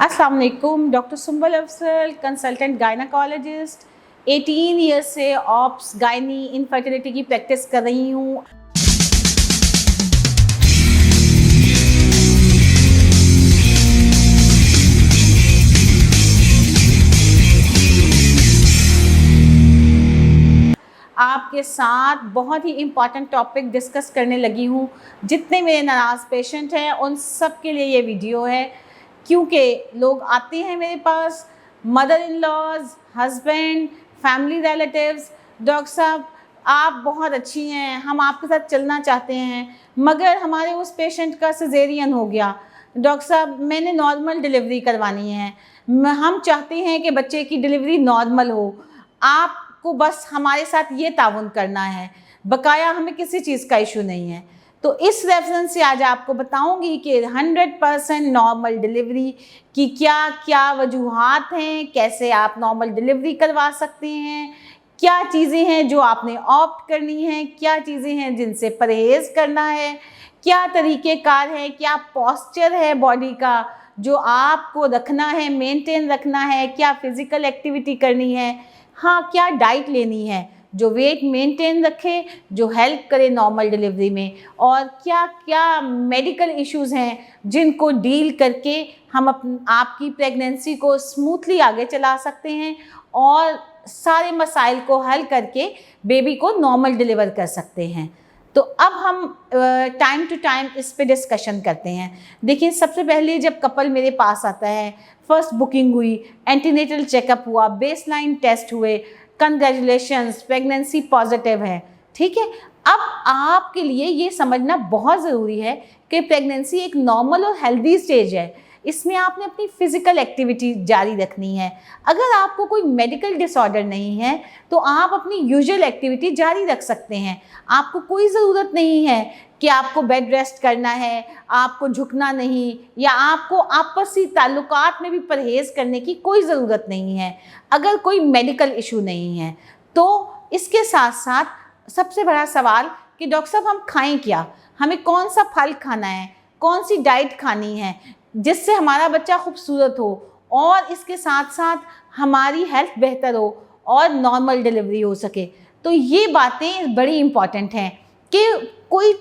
अस्सलाम वालेकुम। Doctor Sumbal Afsal, consultant gynaecologist, 18 years से ऑप्स गायनी इनफर्टिलिटी की प्रैक्टिस कर रही हूँ। आपके साथ बहुत ही इम्पॉर्टेंट टॉपिक डिस्कस करने लगी हूँ। जितने मेरे नाराज़ पेशेंट हैं उन सब के लिए ये वीडियो है, क्योंकि लोग आते हैं मेरे पास, mother in laws, husband, family relatives, doctor साहब आप बहुत अच्छी हैं, हम आपके साथ चलना चाहते हैं, मगर हमारे उस पेशेंट का सिजेरियन हो गया। डॉक्टर साहब मैंने नॉर्मल डिलीवरी करवानी है, हम चाहते हैं कि बच्चे की डिलीवरी नॉर्मल हो, आपको बस हमारे साथ ये ताउन करना है, बकाया हमें किसी चीज़ का इशू नहीं है। तो इस रेफरेंस से आज आपको बताऊंगी कि 100% नॉर्मल डिलीवरी की क्या क्या वजूहात हैं, कैसे आप नॉर्मल डिलीवरी करवा सकते हैं, क्या चीज़ें हैं जो आपने ऑप्ट करनी है, क्या चीज़ें हैं जिनसे परहेज़ करना है, क्या तरीक़ेकार है, क्या पोस्चर है बॉडी का जो आपको रखना है, मेंटेन रखना है, क्या फ़िज़िकल एक्टिविटी करनी है, हाँ क्या डाइट लेनी है जो वेट मेंटेन रखे, जो हेल्प करे नॉर्मल डिलीवरी में, और क्या क्या मेडिकल इश्यूज़ हैं जिनको डील करके हम आपकी प्रेगनेंसी को स्मूथली आगे चला सकते हैं और सारे मसाइल को हल करके बेबी को नॉर्मल डिलीवर कर सकते हैं। तो अब हम टाइम टू टाइम इस पे डिस्कशन करते हैं। देखिए, सबसे पहले जब कपल मेरे पास आता है, फर्स्ट बुकिंग हुई, एंटीनेटल चेकअप हुआ, बेसलाइन टेस्ट हुए, कंग्रेचुलेशंस, प्रेगनेंसी पॉजिटिव है, ठीक है। अब आपके लिए ये समझना बहुत ज़रूरी है कि प्रेगनेंसी एक नॉर्मल और हेल्दी स्टेज है, इसमें आपने अपनी फ़िज़िकल एक्टिविटी जारी रखनी है। अगर आपको कोई मेडिकल डिसऑर्डर नहीं है तो आप अपनी यूजुअल एक्टिविटी जारी रख सकते हैं। आपको कोई ज़रूरत नहीं है कि आपको बेड रेस्ट करना है, आपको झुकना नहीं, या आपको आपसी ताल्लुकात में भी परहेज़ करने की कोई ज़रूरत नहीं है अगर कोई मेडिकल इशू नहीं है। तो इसके साथ साथ सबसे बड़ा सवाल कि डॉक्टर साहब हम खाएं क्या, हमें कौन सा फल खाना है, कौन सी डाइट खानी है जिससे हमारा बच्चा खूबसूरत हो और इसके साथ साथ हमारी हेल्थ बेहतर हो और नॉर्मल डिलीवरी हो सके। तो ये बातें बड़ी इम्पॉर्टेंट हैं कि कोई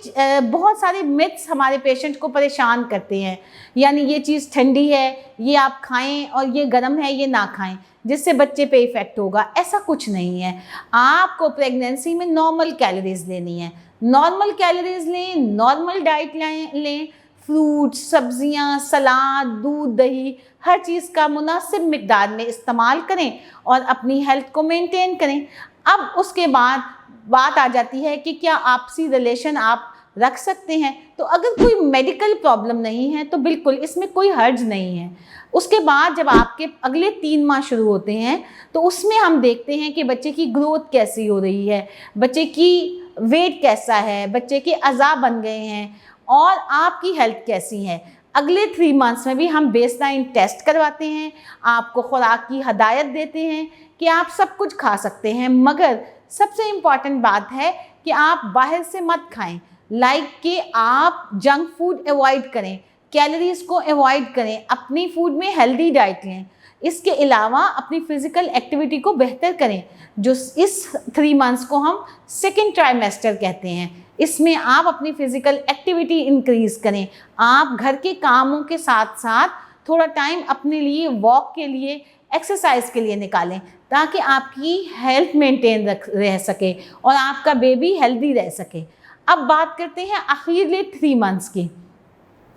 बहुत सारे मिथ्स हमारे पेशेंट को परेशान करते हैं, यानी ये चीज़ ठंडी है ये आप खाएं और ये गर्म है ये ना खाएं जिससे बच्चे पे इफ़ेक्ट होगा। ऐसा कुछ नहीं है। आपको प्रेगनेंसी में नॉर्मल कैलोरीज लेनी है, नॉर्मल कैलोरीज लें, नॉर्मल डाइट लें, फ्रूट्स, सब्जियां, सलाद, दूध, दही, हर चीज़ का मुनासिब मिक़दार में इस्तेमाल करें और अपनी हेल्थ को मेंटेन करें। अब उसके बाद बात आ जाती है कि क्या आपसी रिलेशन आप रख सकते हैं। तो अगर कोई मेडिकल प्रॉब्लम नहीं है तो बिल्कुल इसमें कोई हर्ज नहीं है। उसके बाद जब आपके अगले 3 माह शुरू होते हैं तो उसमें हम देखते हैं कि बच्चे की ग्रोथ कैसी हो रही है, बच्चे की वेट कैसा है, बच्चे के अज़ा बन गए हैं और आपकी हेल्थ कैसी है। अगले 3 मंथ्स में भी हम बेसलाइन टेस्ट करवाते हैं, आपको खुराक की हदायत देते हैं कि आप सब कुछ खा सकते हैं, मगर सबसे इम्पॉर्टेंट बात है कि आप बाहर से मत खाएं, लाइक कि आप जंक फूड अवॉइड करें, कैलोरीज को अवॉइड करें, अपनी फूड में हेल्दी डाइट लें। इसके अलावा अपनी फ़िज़िकल एक्टिविटी को बेहतर करें, जो इस 3 मंथ्स को हम सेकेंड ट्राइमेस्टर कहते हैं। इसमें आप अपनी फ़िज़िकल एक्टिविटी इंक्रीज़ करें, आप घर के कामों के साथ साथ थोड़ा टाइम अपने लिए वॉक के लिए, एक्सरसाइज के लिए निकालें ताकि आपकी हेल्थ मेंटेन रह सके और आपका बेबी हेल्दी रह सके। अब बात करते हैं आखिरी 3 मंथ्स की,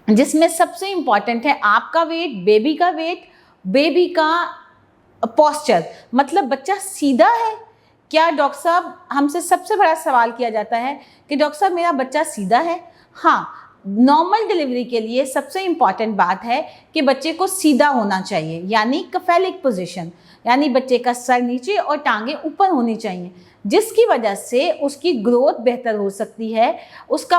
जिसमें सबसे इम्पॉर्टेंट है आपका वेट, बेबी का पोस्चर, मतलब बच्चा सीधा है क्या। डॉक्टर साहब हमसे सबसे बड़ा सवाल किया जाता है कि डॉक्टर साहब मेरा बच्चा सीधा है। हाँ, नॉर्मल डिलीवरी के लिए सबसे इम्पॉर्टेंट बात है कि बच्चे को सीधा होना चाहिए, यानी कफेलिक पोजीशन, यानी बच्चे का सर नीचे और टांगें ऊपर होनी चाहिए, जिसकी वजह से उसकी ग्रोथ बेहतर हो सकती है, उसका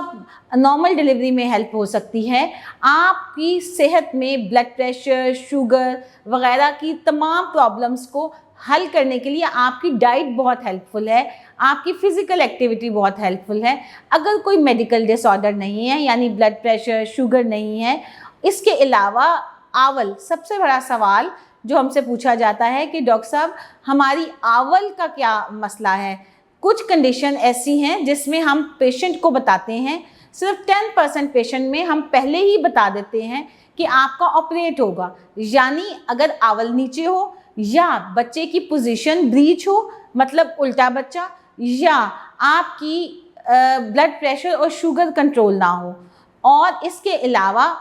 नॉर्मल डिलीवरी में हेल्प हो सकती है। आपकी सेहत में ब्लड प्रेशर, शुगर वगैरह की तमाम प्रॉब्लम्स को हल करने के लिए आपकी डाइट बहुत हेल्पफुल है, आपकी फ़िज़िकल एक्टिविटी बहुत हेल्पफुल है। अगर कोई मेडिकल डिसऑर्डर नहीं है, यानी ब्लड प्रेशर, शुगर नहीं है, इसके अलावा आवल, सबसे बड़ा सवाल जो हमसे पूछा जाता है कि डॉक्टर साहब हमारी आवल का क्या मसला है। कुछ कंडीशन ऐसी हैं जिसमें हम पेशेंट को बताते हैं, सिर्फ 10% पेशेंट में हम पहले ही बता देते हैं कि आपका ऑपरेट होगा, यानी अगर आवल नीचे हो या बच्चे की पोजीशन ब्रीच हो, मतलब उल्टा बच्चा, या आपकी ब्लड प्रेशर और शुगर कंट्रोल ना हो। और इसके अलावा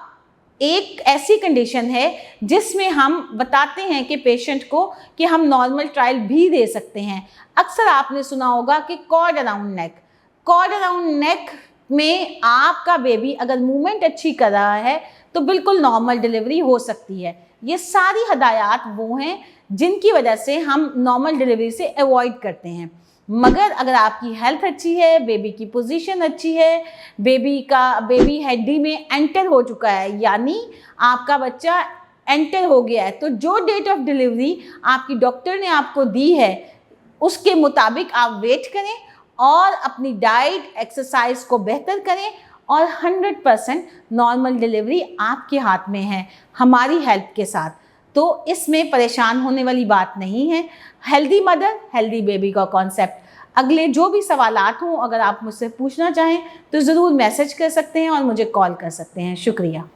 एक ऐसी कंडीशन है जिसमें हम बताते हैं कि पेशेंट को कि हम नॉर्मल ट्रायल भी दे सकते हैं। अक्सर आपने सुना होगा कि cord around neck, cord around neck में आपका बेबी अगर मूवमेंट अच्छी कर रहा है तो बिल्कुल नॉर्मल डिलीवरी हो सकती है। ये सारी हदायत वो हैं जिनकी वजह से हम नॉर्मल डिलीवरी से अवॉइड करते हैं। मगर अगर आपकी हेल्थ अच्छी है, बेबी की पोजीशन अच्छी है, बेबी हड्डी में एंटर हो चुका है, यानी आपका बच्चा एंटर हो गया है, तो जो डेट ऑफ डिलीवरी आपकी डॉक्टर ने आपको दी है उसके मुताबिक आप वेट करें और अपनी डाइट एक्सरसाइज को बेहतर करें और 100% नॉर्मल डिलीवरी आपके हाथ में है हमारी हेल्प के साथ। तो इसमें परेशान होने वाली बात नहीं है। हेल्दी मदर हेल्दी बेबी का कॉन्सेप्ट। अगले जो भी सवालात हों अगर आप मुझसे पूछना चाहें तो ज़रूर मैसेज कर सकते हैं और मुझे कॉल कर सकते हैं। शुक्रिया।